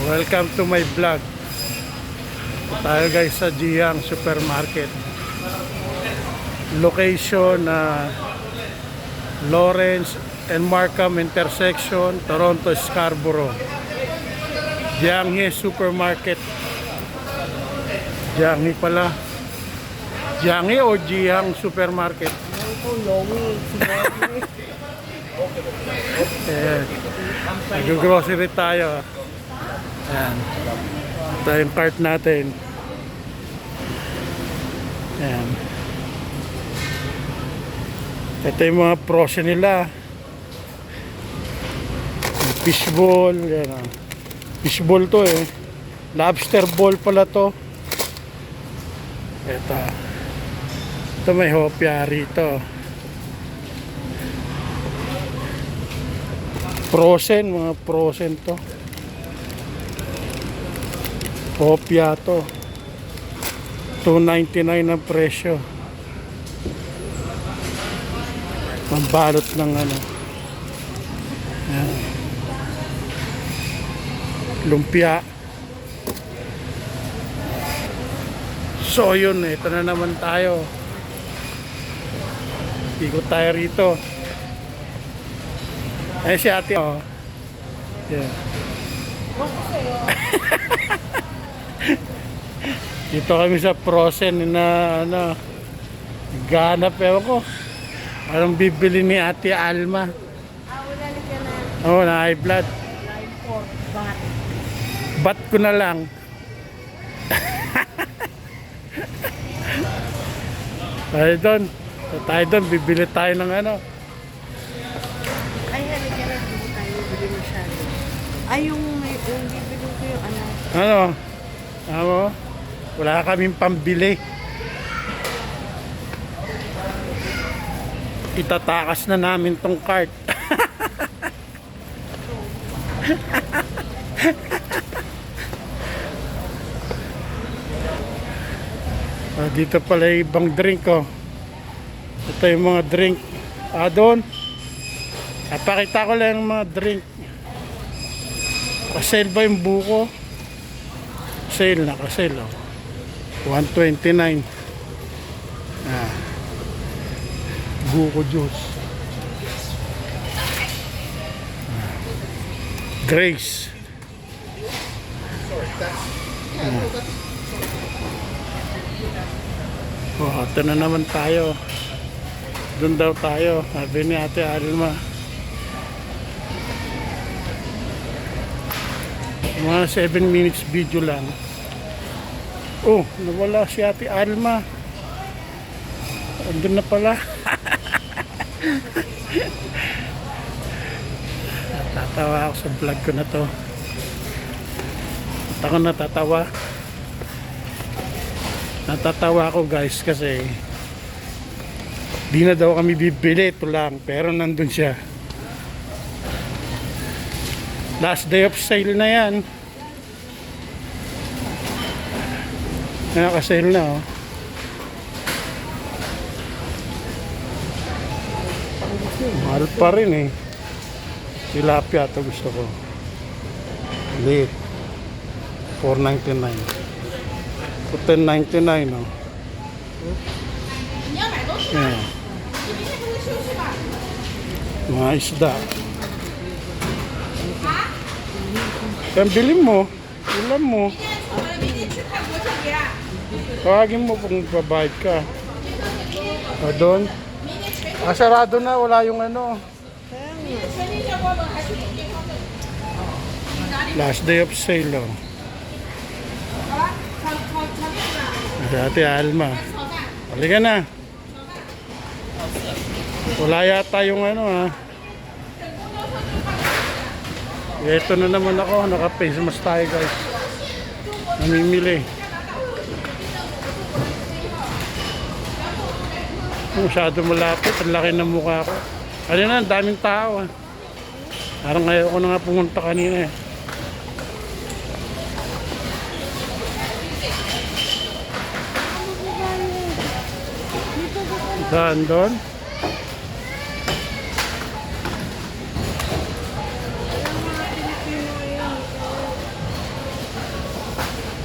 Welcome to my vlog. Tayo guys sa Jiang Supermarket. Location na Lawrence and Markham intersection, Toronto, Scarborough. Jianghe Supermarket. Jianghe pala. Jianghe o Jiang Supermarket? Nag-grocery tayo. Ayan. Ito yung cart natin. Ayan. Ito yung mga prosyo nila. Fishball. Ayan. Fishball to eh. Lobster ball pala to. Ito. Ito may hopya rito. Frozen. Mga frozen to. Hopya to. $2.99 ang presyo. Ang balot ng ano. Ayan. Lumpia. So yun, ito na naman tayo. Ikot tayo rito. Ay si ate oh. Yeah. Dito kami sa frozen na ano, ganap ewan ko. Anong bibili ni Ate Alma? Wala na siya na Oh, na high blood. line for bat. Bat ko na lang. Tayo doon, bibili tayo ng ano. Ay, halika na. Hindi tayo bili masyado. Ay, yung bibili ko yung ano. Ano? Ano? Wala kaming pambili. Itatakas na namin tong cart. Dito pala yung ibang drink oh. Ito yung mga drink. Doon. Napakita ko lang yung mga drink. Kasale ba yung buko? Sale na, kasale oh. $1.29. Buko juice. Grace. Oh, ito na naman tayo. Doon daw tayo. Sabi ni Ate Alma. Mga 7 minutes video lang. Oh, nawala si Ate Alma. Andun na pala. Natatawa ako sa vlog ko na to. At ako natatawa. Natatawa ako guys kasi di na daw kami bibili. Ito lang. Pero nandun siya. Last day of sale na yan. Nakasale na oh. Mahal pa rin eh. Tilapia ito gusto ko. Late. $4.99. $10.99 oh. Yeah. Mga isda. Kaya bilhin mo. Ulam mo. Tawagin mo kung babayad ka. Doon. Sarado na. Wala yung ano. Last day of sale oh. Ate Alma. Halika na. Wala yata yung ano ha. Ito na naman ako. Naka-face mask tayo guys. Namimili. Masyado malapit. Ang laki ng mukha ko. Ano na, ang daming tao ah. Parang ngayon ko na nga pumunta kanina eh. Saan doon?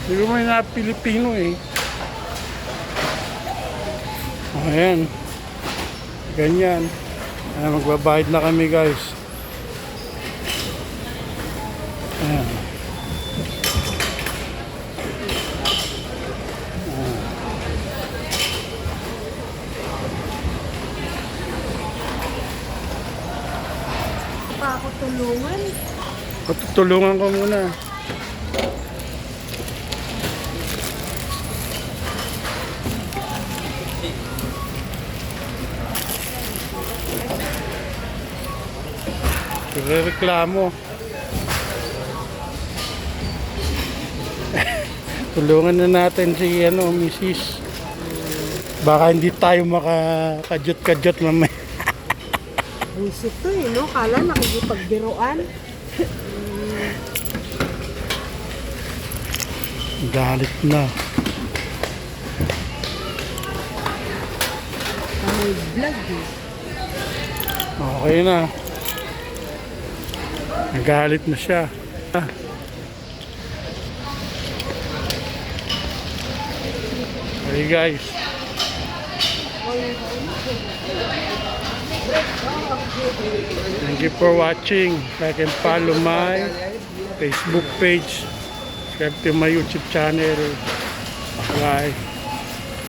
Hindi ko may na Pilipino eh. Ayan. Ganyan. Ayan, magbabayad na kami guys. Ayan. Pa ako tulungan. Patutulungan ko muna. Reklamo. Tulungan na natin si Mrs. Baka hindi tayo makakadyot-kadyot mamaya. Busit to eh, no? Kala nakikipagbiruan. Galit na. May vlog eh. Okay na. Nagalit na siya. Hey guys. Thank you for watching. Like and follow my Facebook page. Subscribe to my YouTube channel. Bye.